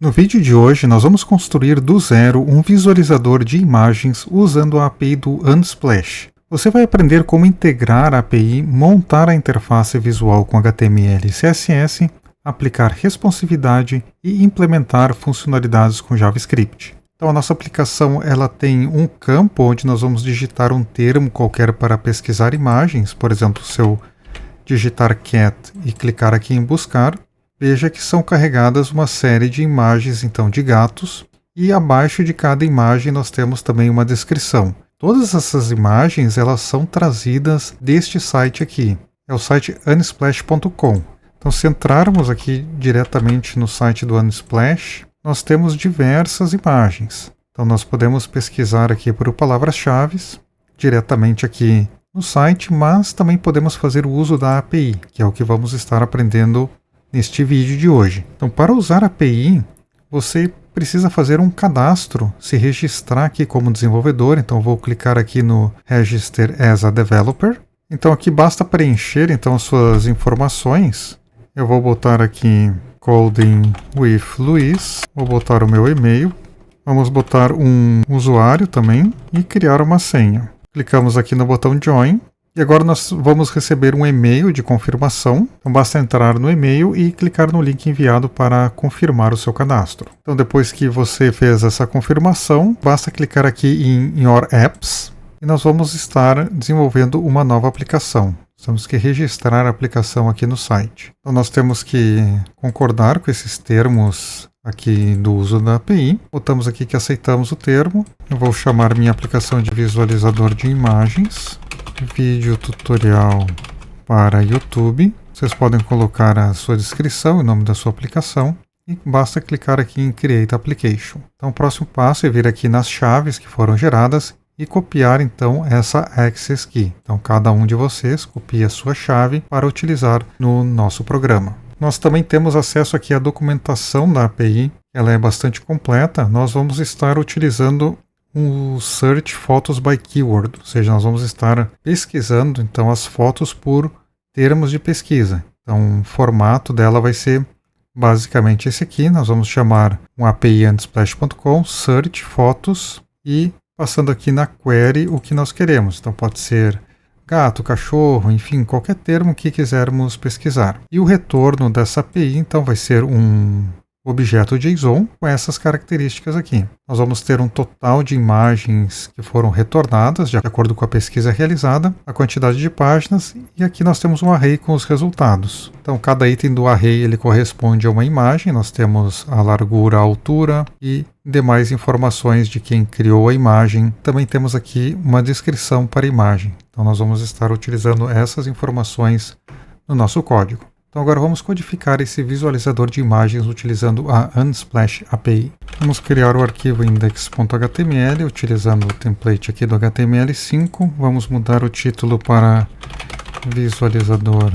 No vídeo de hoje nós vamos construir do zero um visualizador de imagens usando a API do Unsplash. Você vai aprender como integrar a API, montar a interface visual com HTML e CSS, aplicar responsividade e implementar funcionalidades com JavaScript. Então a nossa aplicação ela tem um campo onde nós vamos digitar um termo qualquer para pesquisar imagens. Por exemplo, se eu digitar cat e clicar aqui em buscar, veja que são carregadas uma série de imagens então de gatos, e abaixo de cada imagem nós temos também uma descrição. Todas essas imagens elas são trazidas deste site aqui, é o site unsplash.com. Então se entrarmos aqui diretamente no site do Unsplash, nós temos diversas imagens. Então nós podemos pesquisar aqui por palavras-chave diretamente aqui no site, mas também podemos fazer o uso da API, que é o que vamos estar aprendendo neste vídeo de hoje. Então, para usar a API, você precisa fazer um cadastro, se registrar aqui como desenvolvedor. Então, eu vou clicar aqui no Register as a Developer. Então, aqui basta preencher então as suas informações. Eu vou botar aqui Coding with Luiz, vou botar o meu e-mail, vamos botar um usuário também e criar uma senha. Clicamos aqui no botão Join. E agora nós vamos receber um e-mail de confirmação. Então basta entrar no e-mail e clicar no link enviado para confirmar o seu cadastro. Então depois que você fez essa confirmação, basta clicar aqui em Your Apps e nós vamos estar desenvolvendo uma nova aplicação. Temos que registrar a aplicação aqui no site. Então nós temos que concordar com esses termos aqui do uso da API. Botamos aqui que aceitamos o termo. Eu vou chamar minha aplicação de visualizador de imagens. Vídeo tutorial para YouTube. Vocês podem colocar a sua descrição e o nome da sua aplicação. E basta clicar aqui em Create Application. Então o próximo passo é vir aqui nas chaves que foram geradas e copiar então essa Access Key. Então cada um de vocês copia a sua chave para utilizar no nosso programa. Nós também temos acesso aqui à documentação da API. Ela é bastante completa. Nós vamos estar utilizando o Search Photos by Keyword, ou seja, nós vamos estar pesquisando então as fotos por termos de pesquisa. Então o formato dela vai ser basicamente esse aqui. Nós vamos chamar um API unsplash.com, Search Fotos e passando aqui na query o que nós queremos. Então pode ser gato, cachorro, enfim, qualquer termo que quisermos pesquisar. E o retorno dessa API então vai ser um objeto JSON com essas características aqui. Nós vamos ter um total de imagens que foram retornadas de acordo com a pesquisa realizada, a quantidade de páginas, e aqui nós temos um array com os resultados. Então cada item do array ele corresponde a uma imagem. Nós temos a largura, a altura e demais informações de quem criou a imagem. Também temos aqui uma descrição para a imagem. Então nós vamos estar utilizando essas informações no nosso código. Então agora vamos codificar esse visualizador de imagens utilizando a Unsplash API. Vamos criar o arquivo index.html utilizando o template aqui do HTML5. Vamos mudar o título para visualizador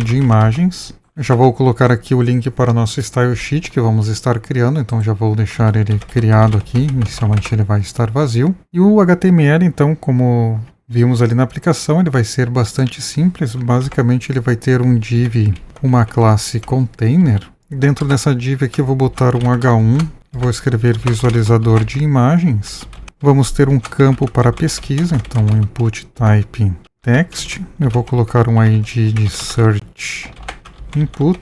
de imagens. Eu já vou colocar aqui o link para o nosso Style Sheet que vamos estar criando, então já vou deixar ele criado aqui. Inicialmente ele vai estar vazio. E o HTML, então, como vimos ali na aplicação, ele vai ser bastante simples. Basicamente ele vai ter um div, uma classe container. Dentro dessa div aqui eu vou botar um H1, vou escrever visualizador de imagens. Vamos ter um campo para pesquisa, então input type text. Eu vou colocar um ID de search input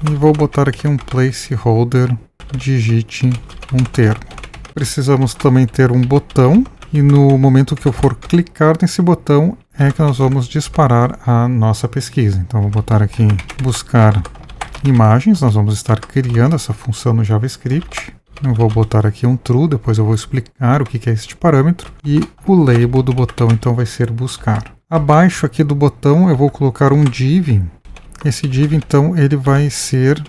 e vou botar aqui um placeholder, digite um termo. Precisamos também ter um botão. E no momento que eu for clicar nesse botão é que nós vamos disparar a nossa pesquisa. Então vou botar aqui buscar imagens. Nós vamos estar criando essa função no JavaScript. Eu vou botar aqui um true, depois eu vou explicar o que é este parâmetro. E o label do botão então vai ser buscar. Abaixo aqui do botão eu vou colocar um div. Esse div então ele vai ser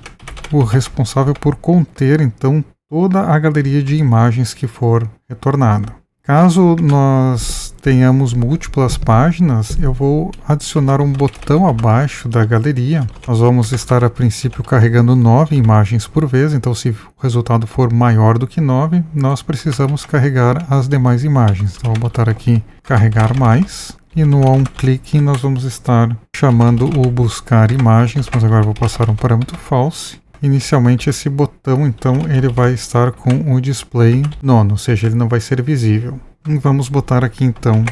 o responsável por conter então toda a galeria de imagens que for retornada. Caso nós tenhamos múltiplas páginas, eu vou adicionar um botão abaixo da galeria. Nós vamos estar a princípio carregando 9 imagens por vez, então se o resultado for maior do que 9, nós precisamos carregar as demais imagens. Então vou botar aqui carregar mais. E no onClick nós vamos estar chamando o buscar imagens, mas agora vou passar um parâmetro false. inicialmente esse botão, então, ele vai estar com o display none, ou seja, ele não vai ser visível. E vamos botar aqui, então,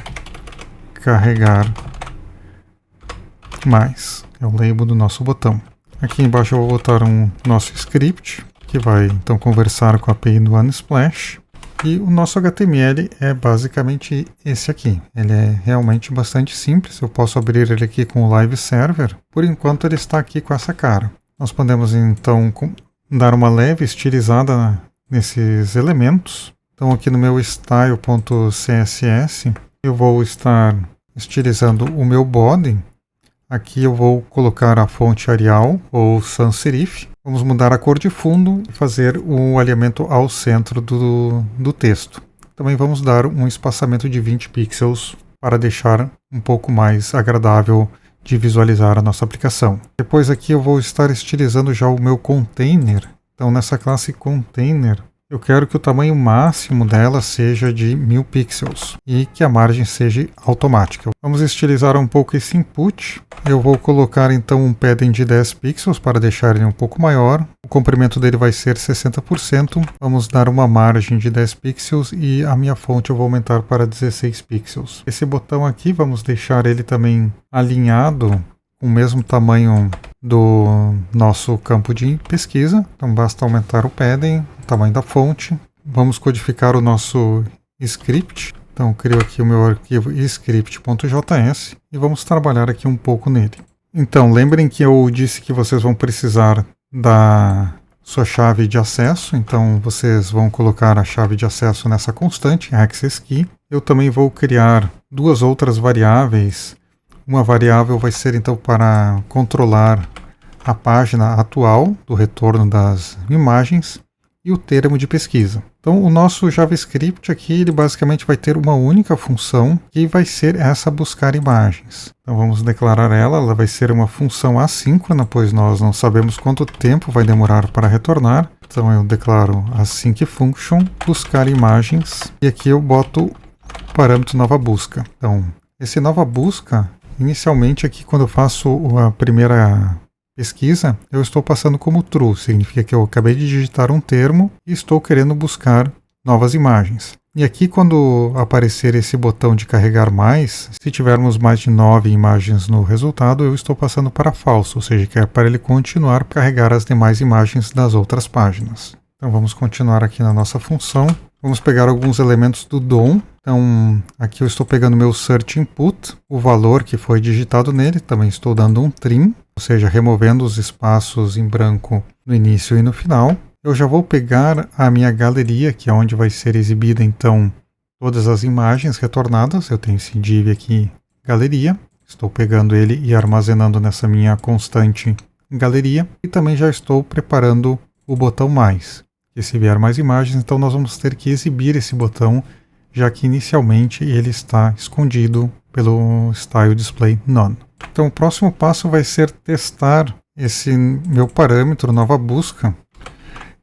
carregar mais. É o label do nosso botão. Aqui embaixo eu vou botar um nosso script, que vai, então, conversar com a API do Unsplash. E o nosso HTML é basicamente esse aqui. Ele é realmente bastante simples. Eu posso abrir ele aqui com o Live Server. Por enquanto ele está aqui com essa cara. Nós podemos então dar uma leve estilizada nesses elementos. Então aqui no meu style.css eu vou estar estilizando o meu body. Aqui eu vou colocar a fonte Arial ou sans serif. Vamos mudar a cor de fundo e fazer o alinhamento ao centro do texto. Também vamos dar um espaçamento de 20 pixels para deixar um pouco mais agradável de visualizar a nossa aplicação. Depois aqui eu vou estar estilizando já o meu container. Então nessa classe container eu quero que o tamanho máximo dela seja de 1000 pixels e que a margem seja automática. Vamos estilizar um pouco esse input. Eu vou colocar então um padding de 10 pixels para deixar ele um pouco maior. O comprimento dele vai ser 60%. Vamos dar uma margem de 10 pixels e a minha fonte eu vou aumentar para 16 pixels. Esse botão aqui, vamos deixar ele também alinhado com o mesmo tamanho do nosso campo de pesquisa. Então basta aumentar o padding, o tamanho da fonte. Vamos codificar o nosso script. Então crio aqui o meu arquivo script.js e vamos trabalhar aqui um pouco nele. Então lembrem que eu disse que vocês vão precisar da sua chave de acesso. Então vocês vão colocar a chave de acesso nessa constante, access key. Eu também vou criar duas outras variáveis. Uma variável vai ser então para controlar a página atual do retorno das imagens e o termo de pesquisa. Então o nosso JavaScript aqui ele basicamente vai ter uma única função que vai ser essa buscar imagens. Então vamos declarar ela vai ser uma função assíncrona, pois nós não sabemos quanto tempo vai demorar para retornar. Então eu declaro async function buscar imagens e aqui eu boto o parâmetro nova busca. Então esse nova busca inicialmente aqui quando eu faço a primeira pesquisa, eu estou passando como true, significa que eu acabei de digitar um termo e estou querendo buscar novas imagens. E aqui quando aparecer esse botão de carregar mais, se tivermos mais de 9 imagens no resultado, eu estou passando para falso, ou seja, que é para ele continuar a carregar as demais imagens das outras páginas. Então vamos continuar aqui na nossa função. Vamos pegar alguns elementos do DOM. Então aqui eu estou pegando meu search input, o valor que foi digitado nele, também estou dando um trim, ou seja, removendo os espaços em branco no início e no final. Eu já vou pegar a minha galeria, que é onde vai ser exibida então todas as imagens retornadas. Eu tenho esse div aqui, galeria. Estou pegando ele e armazenando nessa minha constante galeria. E também já estou preparando o botão mais. E se vier mais imagens, então nós vamos ter que exibir esse botão, já que inicialmente ele está escondido pelo style display none. Então o próximo passo vai ser testar esse meu parâmetro nova busca.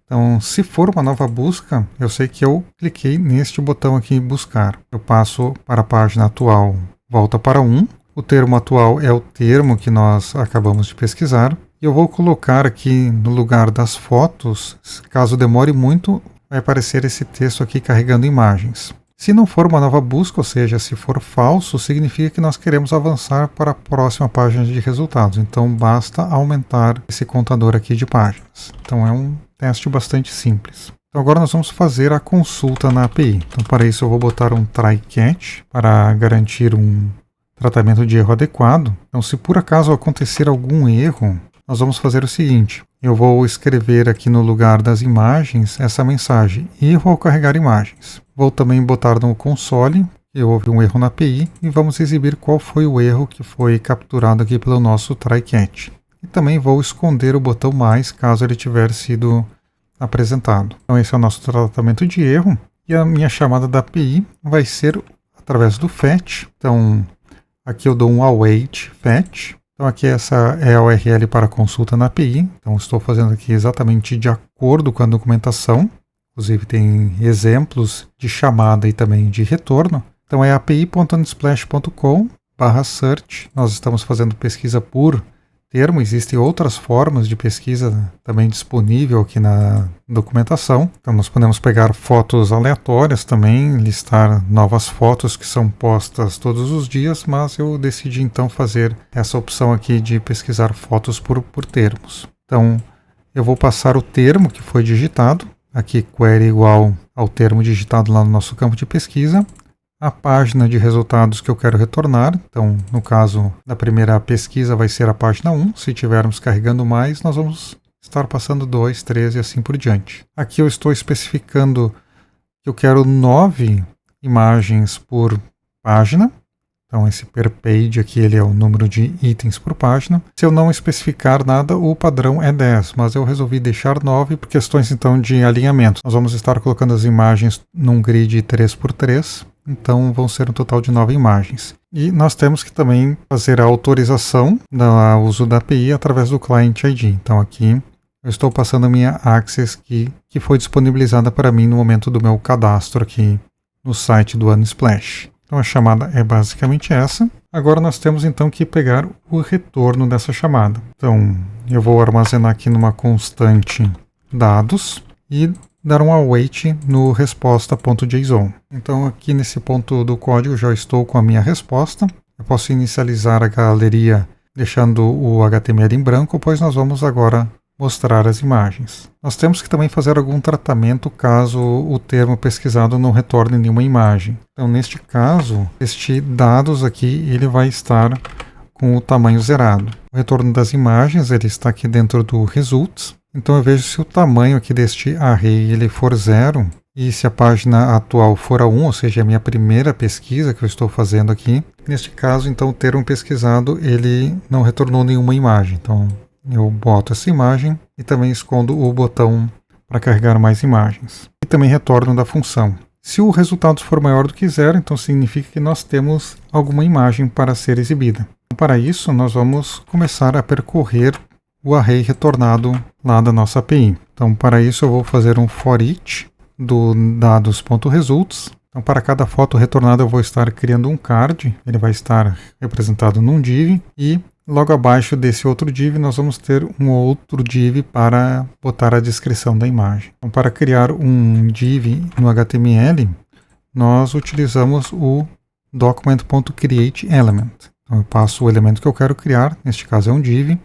Então se for uma nova busca, eu sei que eu cliquei neste botão aqui buscar. Eu passo para a página atual, volta para 1. O termo atual é o termo que nós acabamos de pesquisar. E eu vou colocar aqui no lugar das fotos, caso demore muito, vai aparecer esse texto aqui carregando imagens. Se não for uma nova busca, ou seja, se for falso, significa que nós queremos avançar para a próxima página de resultados. Então basta aumentar esse contador aqui de páginas. Então é um teste bastante simples. Então agora nós vamos fazer a consulta na API. Então para isso eu vou botar um try catch para garantir um tratamento de erro adequado. Então se por acaso acontecer algum erro, nós vamos fazer o seguinte, eu vou escrever aqui no lugar das imagens essa mensagem, erro ao carregar imagens. Vou também botar no console, que houve um erro na API, e vamos exibir qual foi o erro que foi capturado aqui pelo nosso try catch. E também vou esconder o botão mais, caso ele tiver sido apresentado. Então esse é o nosso tratamento de erro, e a minha chamada da API vai ser através do fetch. Então aqui eu dou um await fetch. Então aqui essa é a URL para consulta na API. Então estou fazendo aqui exatamente de acordo com a documentação. Inclusive tem exemplos de chamada e também de retorno. Então é api.unsplash.com/search. Nós estamos fazendo pesquisa por termo, existem outras formas de pesquisa também disponível aqui na documentação. Então nós podemos pegar fotos aleatórias também, listar novas fotos que são postas todos os dias, mas eu decidi então fazer essa opção aqui de pesquisar fotos por termos. Então eu vou passar o termo que foi digitado, aqui query igual ao termo digitado lá no nosso campo de pesquisa, a página de resultados que eu quero retornar. Então, no caso da primeira pesquisa vai ser a página 1. Se estivermos carregando mais, nós vamos estar passando 2, 3 e assim por diante. Aqui eu estou especificando que eu quero 9 imagens por página. Então, esse per page aqui ele é o número de itens por página. Se eu não especificar nada, o padrão é 10, mas eu resolvi deixar 9 por questões então de alinhamento. Nós vamos estar colocando as imagens num grid 3x3. Então vão ser um total de 9 imagens. E nós temos que também fazer a autorização do uso da API através do Client ID. Então aqui eu estou passando a minha Access Key, que foi disponibilizada para mim no momento do meu cadastro aqui no site do Unsplash. Então a chamada é basicamente essa. Agora nós temos então que pegar o retorno dessa chamada. Então eu vou armazenar aqui numa constante dados e dar um await no resposta.json. Então aqui nesse ponto do código já estou com a minha resposta. Eu posso inicializar a galeria deixando o HTML em branco, pois nós vamos agora mostrar as imagens. Nós temos que também fazer algum tratamento caso o termo pesquisado não retorne nenhuma imagem. Então neste caso, este dados aqui ele vai estar com o tamanho zerado. O retorno das imagens ele está aqui dentro do results. Então eu vejo se o tamanho aqui deste array ele for 0 e se a página atual for a 1, ou seja, a minha primeira pesquisa que eu estou fazendo aqui. Neste caso, então, o termo pesquisado ele não retornou nenhuma imagem. Então eu boto essa imagem e também escondo o botão para carregar mais imagens. E também retorno da função. Se o resultado for maior do que 0, então significa que nós temos alguma imagem para ser exibida. Para isso, nós vamos começar a percorrer o array retornado lá da nossa API. Então, para isso eu vou fazer um for each do dados.results. Então, para cada foto retornada eu vou estar criando um card, ele vai estar representado num div, e logo abaixo desse outro div nós vamos ter um outro div para botar a descrição da imagem. Então, para criar um div no HTML, nós utilizamos o document.createElement. Então, eu passo o elemento que eu quero criar, neste caso é um div,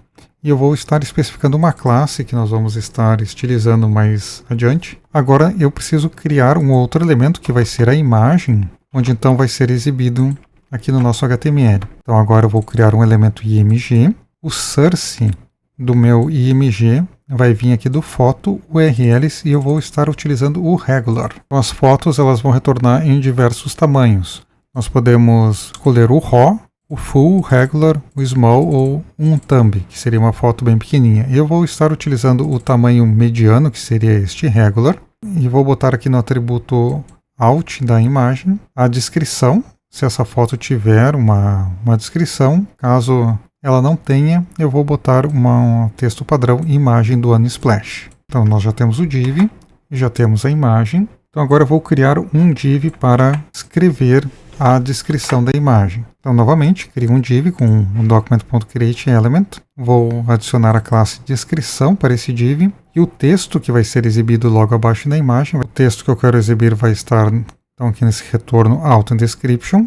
e eu vou estar especificando uma classe que nós vamos estar estilizando mais adiante. Agora eu preciso criar um outro elemento que vai ser a imagem, onde então vai ser exibido aqui no nosso HTML. Então agora eu vou criar um elemento img. O source do meu img vai vir aqui do foto URLs e eu vou estar utilizando o regular. Então as fotos elas vão retornar em diversos tamanhos. Nós podemos escolher o raw, o full, o regular, o small ou um thumb, que seria uma foto bem pequenininha. Eu vou estar utilizando o tamanho mediano, que seria este regular, e vou botar aqui no atributo alt da imagem a descrição, se essa foto tiver uma descrição. Caso ela não tenha, eu vou botar um texto padrão imagem do Unsplash. Então nós já temos o div, já temos a imagem. Então agora eu vou criar um div para escrever a descrição da imagem. Então, novamente, crio um div com um document.createElement. Vou adicionar a classe descrição para esse div. E o texto que vai ser exibido logo abaixo da imagem, o texto que eu quero exibir vai estar então, aqui nesse retorno auto description.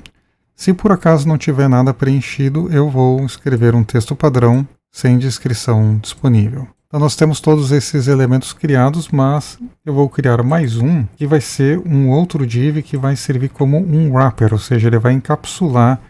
Se por acaso não tiver nada preenchido, eu vou escrever um texto padrão sem descrição disponível. Então nós temos todos esses elementos criados, mas eu vou criar mais um, que vai ser um outro div que vai servir como um wrapper, ou seja, ele vai encapsular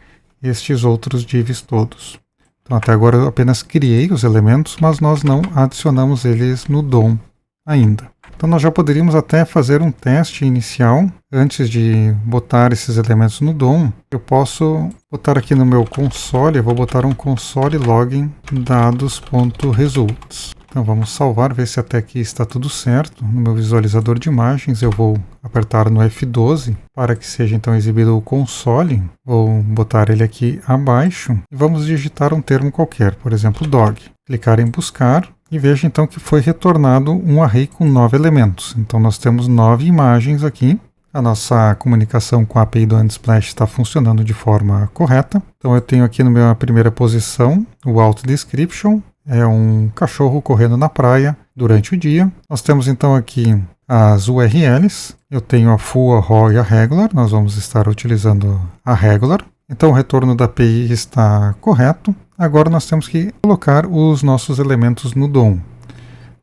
estes outros divs todos. Então até agora eu apenas criei os elementos, mas nós não adicionamos eles no DOM ainda. Então nós já poderíamos até fazer um teste inicial, antes de botar esses elementos no DOM. Eu posso botar aqui no meu console, eu vou botar um console login dados.results. Então vamos salvar, ver se até aqui está tudo certo. No meu visualizador de imagens eu vou apertar no F12 para que seja então exibido o console. Vou botar ele aqui abaixo e vamos digitar um termo qualquer, por exemplo dog. Clicar em buscar e veja então que foi retornado um array com 9 elementos. Então nós temos 9 imagens aqui. a nossa comunicação com a API do Unsplash está funcionando de forma correta. Então eu tenho aqui na minha primeira posição o Auto Description, é um cachorro correndo na praia durante o dia. Nós temos então aqui as URLs, eu tenho a full, a raw e a regular, nós vamos estar utilizando a regular. Então o retorno da API está correto. Agora nós temos que colocar os nossos elementos no DOM.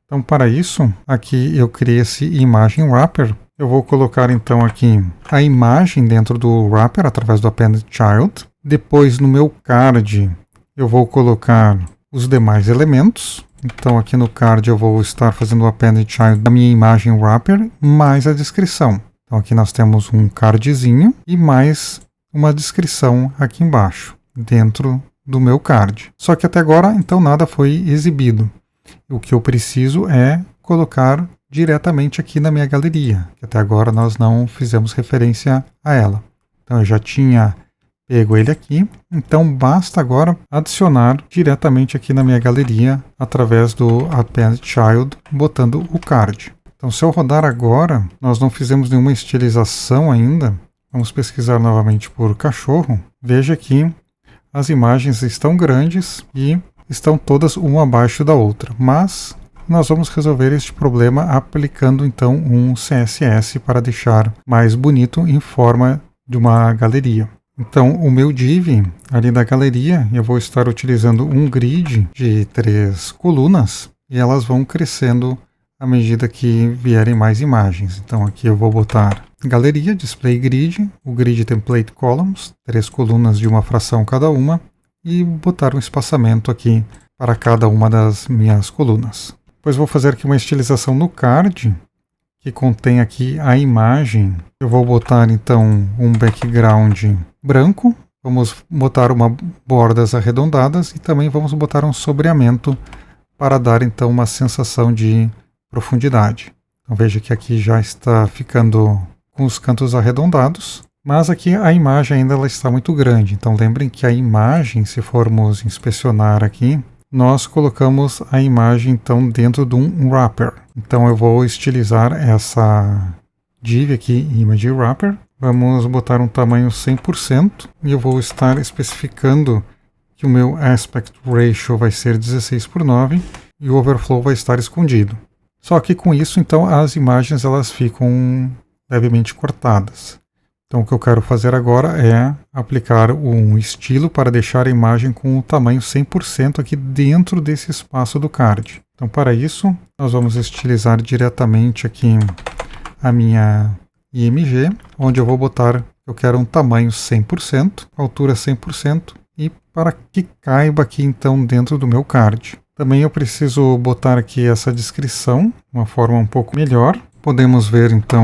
Então para isso, aqui eu criei esse imagem wrapper. Eu vou colocar então aqui a imagem dentro do wrapper através do append child. Depois no meu card eu vou colocar os demais elementos. Então aqui no card eu vou estar fazendo o append child da minha imagem wrapper mais a descrição. Então aqui nós temos um cardzinho e mais uma descrição aqui embaixo, dentro do meu card. Só que até agora então nada foi exibido. O que eu preciso é colocar diretamente aqui na minha galeria, que até agora nós não fizemos referência a ela. Então eu já tinha pego ele aqui, então basta agora adicionar diretamente aqui na minha galeria através do append child, botando o card. Então se eu rodar agora, nós não fizemos nenhuma estilização ainda. Vamos pesquisar novamente por cachorro. Veja que as imagens estão grandes e estão todas uma abaixo da outra, mas nós vamos resolver este problema aplicando então um CSS para deixar mais bonito em forma de uma galeria. Então o meu div ali da galeria, eu vou estar utilizando um grid de 3 colunas e elas vão crescendo à medida que vierem mais imagens. Então aqui eu vou botar galeria, display grid, o grid template columns, 3 colunas de uma fração cada uma, e botar um espaçamento aqui para cada uma das minhas colunas. Depois vou fazer aqui uma estilização no card, que contém aqui a imagem. Eu vou botar então um background branco, vamos botar bordas arredondadas e também vamos botar um sombreamento para dar então uma sensação de profundidade. Então veja que aqui já está ficando com os cantos arredondados, mas aqui a imagem ainda ela está muito grande. Então lembrem que a imagem, se formos inspecionar aqui, nós colocamos a imagem então dentro de um wrapper. Então eu vou estilizar essa div aqui, image wrapper. Vamos botar um tamanho 100% e eu vou estar especificando que o meu aspect ratio vai ser 16:9 e o overflow vai estar escondido. Só que com isso então as imagens elas ficam levemente cortadas. Então o que eu quero fazer agora é aplicar um estilo para deixar a imagem com o tamanho 100% aqui dentro desse espaço do card. Então para isso nós vamos estilizar diretamente aqui a minha IMG, onde eu vou botar, eu quero um tamanho 100%, altura 100% e para que caiba aqui então dentro do meu card. Também eu preciso botar aqui essa descrição, uma forma um pouco melhor. Podemos ver então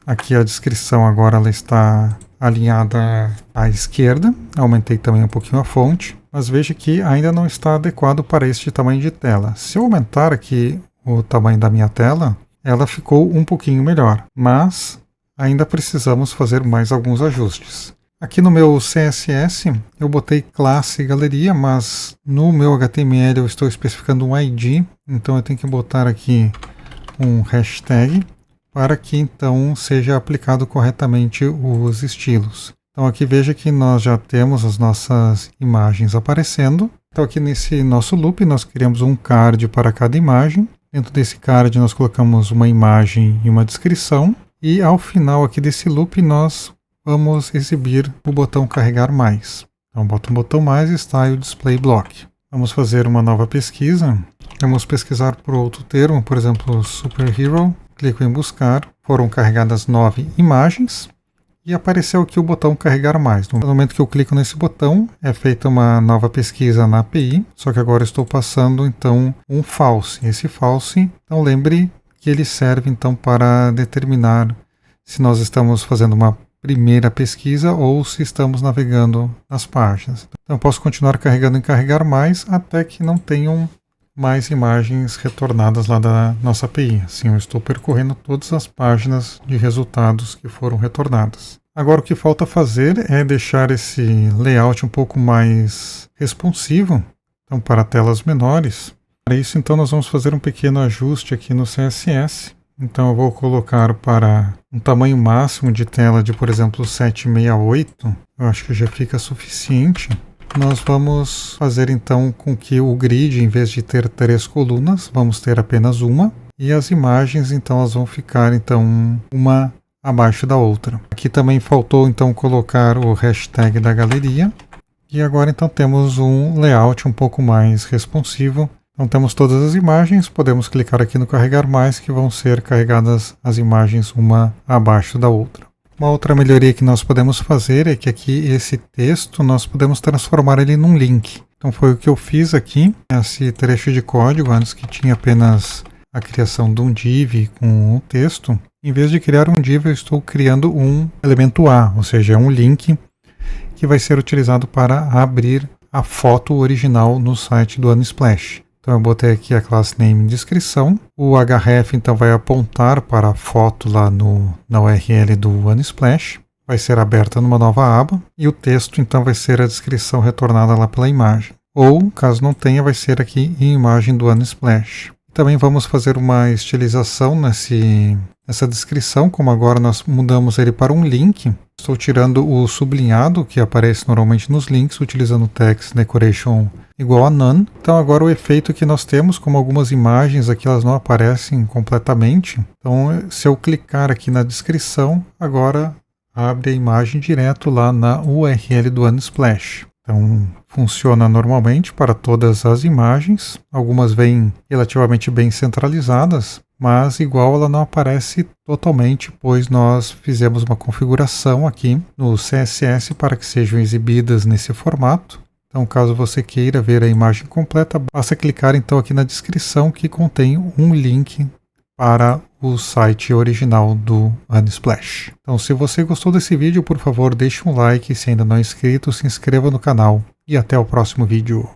aqui a descrição agora ela está alinhada à esquerda. Aumentei também um pouquinho a fonte, mas veja que ainda não está adequado para este tamanho de tela. Se eu aumentar aqui o tamanho da minha tela, ela ficou um pouquinho melhor, mas ainda precisamos fazer mais alguns ajustes. Aqui no meu CSS eu botei classe galeria, mas no meu HTML eu estou especificando um ID, então eu tenho que botar aqui um hashtag para que então seja aplicado corretamente os estilos. Então aqui veja que nós já temos as nossas imagens aparecendo. Então aqui nesse nosso loop nós criamos um card para cada imagem. Dentro desse card nós colocamos uma imagem e uma descrição. E ao final aqui desse loop nós vamos exibir o botão carregar mais. Então bota um botão mais e está aí o display block. Vamos fazer uma nova pesquisa. Vamos pesquisar por outro termo, por exemplo, superhero. Clico em buscar. Foram carregadas 9 imagens. E apareceu aqui o botão carregar mais. No momento que eu clico nesse botão, é feita uma nova pesquisa na API. Só que agora estou passando então um false. Esse false, então lembre que ele serve então para determinar se nós estamos fazendo uma primeira pesquisa ou se estamos navegando nas páginas. Então eu posso continuar carregando em carregar mais até que não tenham mais imagens retornadas lá da nossa API. Assim eu estou percorrendo todas as páginas de resultados que foram retornadas. Agora o que falta fazer é deixar esse layout um pouco mais responsivo, então para telas menores. Para isso então nós vamos fazer um pequeno ajuste aqui no CSS. Então eu vou colocar para um tamanho máximo de tela de, por exemplo, 768. Eu acho que já fica suficiente. Nós vamos fazer então com que o grid, em vez de ter 3 colunas, vamos ter apenas uma. E as imagens, então, elas vão ficar então uma abaixo da outra. Aqui também faltou então colocar o hashtag da galeria. E agora então temos um layout um pouco mais responsivo. Então temos todas as imagens, podemos clicar aqui no carregar mais, que vão ser carregadas as imagens uma abaixo da outra. Uma outra melhoria que nós podemos fazer é que aqui esse texto nós podemos transformar ele num link. Então foi o que eu fiz aqui, esse trecho de código, antes que tinha apenas a criação de um div com o texto. Em vez de criar um div, eu estou criando um elemento A, ou seja, um link que vai ser utilizado para abrir a foto original no site do Unsplash. Então eu botei aqui a classe name descrição. O href então vai apontar para a foto lá na URL do Unsplash. Vai ser aberta numa nova aba. E o texto então vai ser a descrição retornada lá pela imagem. Ou, caso não tenha, vai ser aqui em imagem do Unsplash. Também vamos fazer uma estilização nessa descrição. Como agora nós mudamos ele para um link. Estou tirando o sublinhado que aparece normalmente nos links, utilizando o text decoration igual a none. Então agora o efeito que nós temos, como algumas imagens aqui elas não aparecem completamente. Então se eu clicar aqui na descrição, agora abre a imagem direto lá na URL do Unsplash. Então funciona normalmente para todas as imagens. Algumas vêm relativamente bem centralizadas, mas igual ela não aparece totalmente, pois nós fizemos uma configuração aqui no CSS para que sejam exibidas nesse formato. Então, caso você queira ver a imagem completa, basta clicar então aqui na descrição que contém um link para o site original do Unsplash. Então, se você gostou desse vídeo, por favor, deixe um like. Se ainda não é inscrito, se inscreva no canal. E até o próximo vídeo.